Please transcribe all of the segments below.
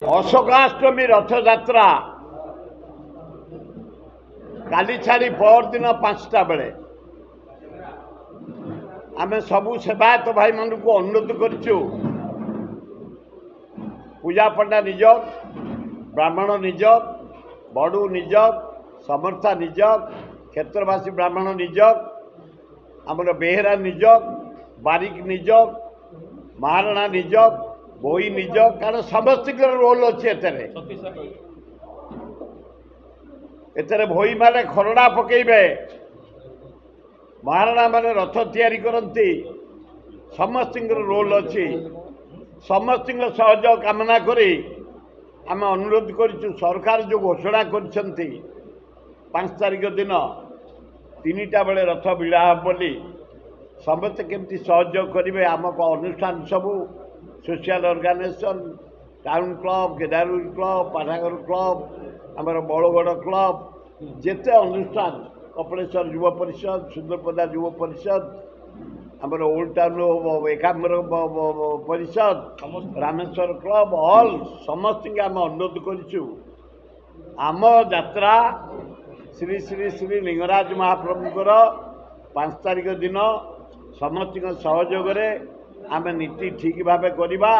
अशोकाष्टमी रथयात्रा काली छाड़ी परदिन 5टा बेले आम सबू सेवायत भाई मान को अनुरोध करूँ पूजा पंडा निजक ब्राह्मण निजक बड़ू निजक समर्था निजक क्षेत्रवासी ब्राह्मण निजक आमर बेहेरा निजक बारिक निजक महाराणा निजक बोई निजक कारण समस्त रोल अच्छे एतरे भोई माने खरड़ा पकेबे महाराणा माने रथ तैयारी करती समस्त रोल अच्छी समस्त सहयोग कामना करी आम अनुरोध करूँ सरकार जो घोषणा कर 5 तारिख दिन 3टा बेले रथ भिड़ा बोली समस्त केमती सहयोग करेंगे आम अनुष्ठान सबू social organisation town club Kedarpur club पाठागर क्लब आमर बड़गढ़ क्लब जेते अनुष्ठान कपिलेश्वर युव परिषद सुंदरपदा युव परिषद आमर ओल्ड टाउन एकाम्बर परिषद रामेश्वर क्लब ऑल समस्त आम अनुरोध करूँ आम यात्रा श्री श्री श्री लिंगराज महाप्रभुंर 5 तारिख दिन समस्त सहयोग आम नीति ठीक भाव करवा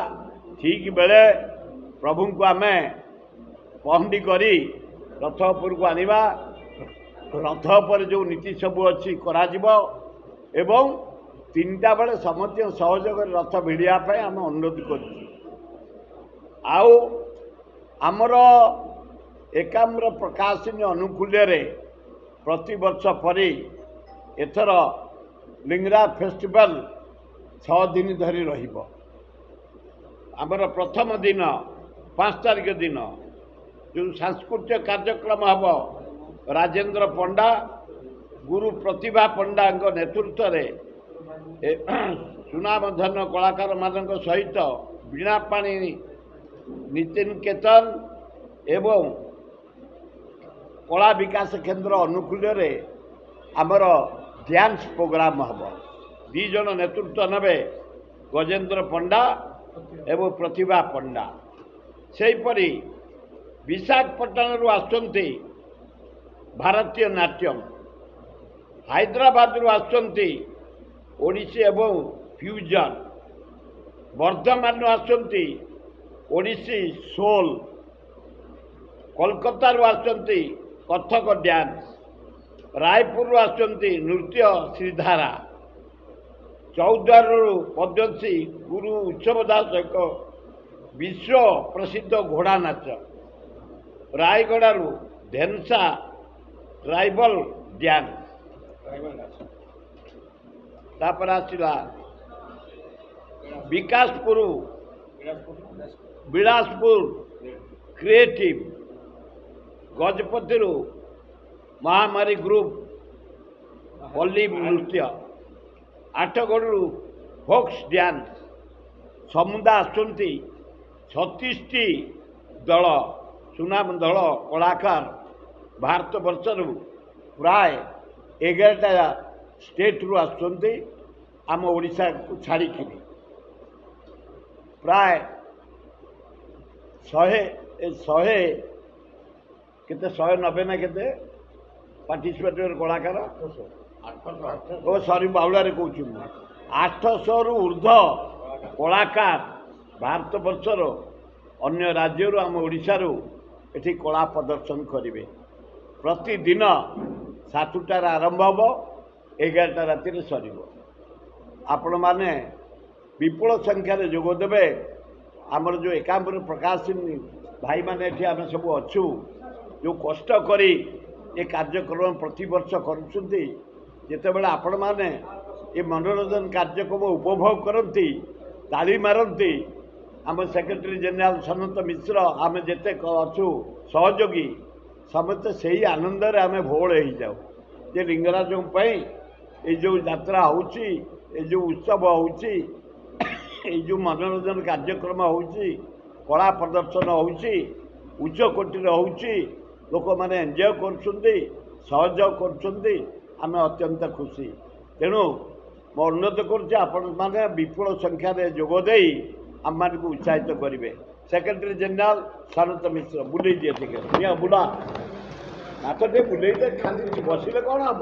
ठीक बेले प्रभु को आम पहंडी करी रथ उपर को आनिबा रथ पर जो नीति सबू अच्छी करा एवं 3टा बेले समस्त सहयोग रथ भिड़ापी आम अनुरोध कर आमर एकाम्र प्रकाशिनी अनुकूल्य प्रति वर्ष परी एथर लिंगराज फेस्टिवल 6 दिन धरी रहिबो आमर प्रथम दिन 5 तारिख दिन जो सांस्कृतिक कार्यक्रम हम राजेंद्र पंडा गुरु प्रतिभा पंडा नेतृत्व सुनामधन्य कलाकार मान सहित वीणापाणी नितिन केतन एवं कला विकास केंद्र अनुकूल्य आमर डांस प्रोग्राम हम 2 जन नेतृत्व नबे गजेंद्र पंडा एवं प्रतिभा पंडा सेहीपरि विशाखापट्टनम आसुंती भारतीय नाट्यम हैदराबाद आसुंती ओडिसी एवं फ्यूजन वर्धमान आसुंती ओडिसी सोल कोलकाता आसुंती कथक डांस रायपुर आसुंती नृत्य श्रीधारा चौद्वार पद्मश्री गुरु उत्सव दास एक विश्व प्रसिद्ध घोड़ा नाच रायगड़ू धेनसा ट्राइबल डांस तापर आसला विकासपुर बिलासपुर क्रिएटिव गजपति महामारी ग्रुप पल्ली नृत्य आठगढ़ फोक्स डांस समुदा आसुंती 36टी दल सुनाम दल कलाकार भारत वर्षर प्राय 11टा स्टेट रु आसुंती आम ओडिशा को छाड़ी प्राय 100 केते 190 ना केते पार्टिसिपेटर कलाकार सॉरी बाउलारे कहूँ 800 रु ऊर्ध कलाकार भारत वर्षर अन्य राज्य आम ओडिशार एठी कला प्रदर्शन करेंगे प्रतिदिन 7टार आरंभ हम 11टा राति सर आपण मैने विपुल संख्यार जोगदेवे आमर जो एकाम्बर प्रकाशिनी भाई मैंने आम सब अच्छू जो कष्ट करी ये कार्यक्रम प्रति वर्ष करते आपण मैंने ये मनोरंजन कार्यक्रम उपभोग करती ताली मारती आम सेक्रेटरी जनरल सनत मिश्र आम जिते अच्छु सहयोगी समस्त से ही आनंद आम भोल हो जाऊ जे लिंगराज ये जो यात्रा होची ये जो उत्सव होची ये जो मनोरंजन कार्यक्रम होची कला प्रदर्शन होची उच्च कोटि होची लोक मैंने एंजॉय कर सहयोग कर अत्यंत खुशी तेणु मो अनुरोध करुच्चे आपण मैंने विपुल संख्यार जोगदे आम मान को उत्साहित करेंगे सेक्रेटरी जनरल सनत मिश्र बुले दिए टिके निया बुला हाथ टे बुले दे खाली बसिले कौन हम